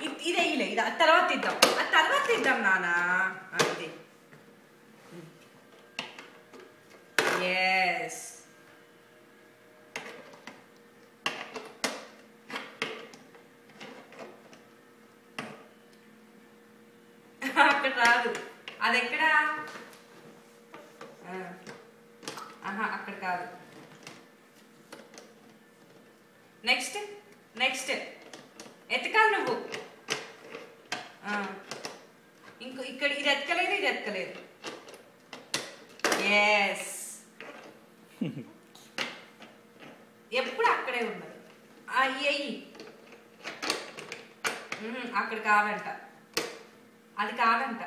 ఇది వేయలే, ఇది తర్వాత ఇద్దాం నాన్న. ఇది ఎస్ అక్కడ రాదు, అది ఎక్కడా? అక్కడ కాదు. నెక్స్ట్ ఎతకాలి నువ్వు. ఇంకో ఇక్కడ ఇది ఎతకలేదు. ఎస్ ఎప్పుడు అక్కడే ఉన్నది. అయ్యి అక్కడ కాదంట, అది కాదంట.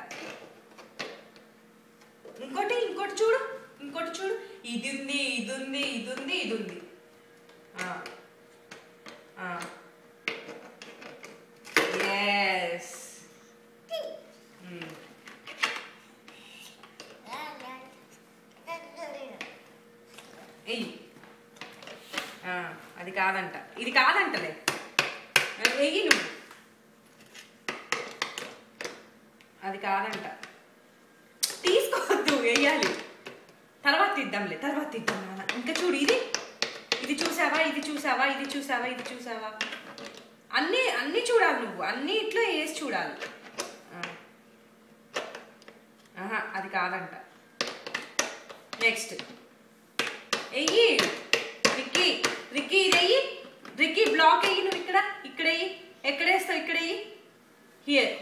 ఇంకోటి చూడు. ఇది ఉంది. ఎస్ అది కాదంట, ఇది కాదంటలే. వెయ్యి నువ్వు, అది కాదంట. తీసుకోవద్దు, వేయాలి. తర్వాత ఇద్దాంలే. ఇంకా చూడు, ఇది చూసావా? అన్నీ చూడాలి నువ్వు, అన్నీ ఇట్లా వేసి చూడాలి. అది కాదంట. నెక్స్ట్ వెయ్యి. రిక్కీ ఇది వెయ్యి. రిక్కీ బ్లాక్ వెయ్యి నువ్వు. ఇక్కడ వెయ్యి. ఎక్కడ వేస్తావు? ఇక్కడ వెయ్యి. హియర్.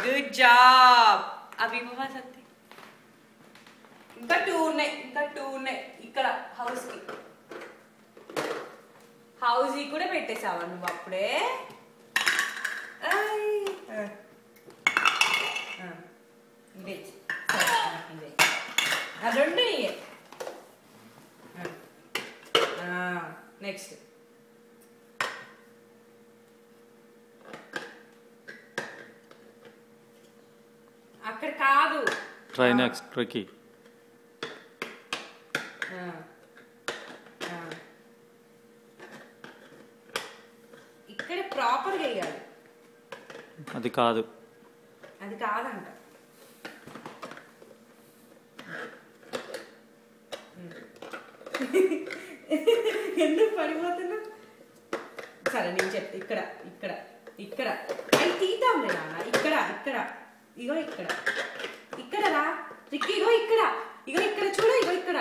Good job. అవి సత్తి. ఇంకా టూ ఉన్నాయి ఇక్కడ. హౌస్ కూడా పెట్టేసావా నువ్వు అప్పుడే? ఇదే రెండు. నెక్స్ట్ అక్కడ కాదు. Try next tricky. ఇక్కడ ప్రాపర్ వేయాలి. అది కాదు, అది కాదంట. ఎందుకు పడిపోతున్నా? సరే నేను చెప్తా. ఇక్కడ అవి తీద్దాంలే నాన్న. ఇక్కడ ఇగో ఇక్కడ రా రిక్కీ. ఇగో ఇక్కడ చూడు. ఇగో ఇక్కడ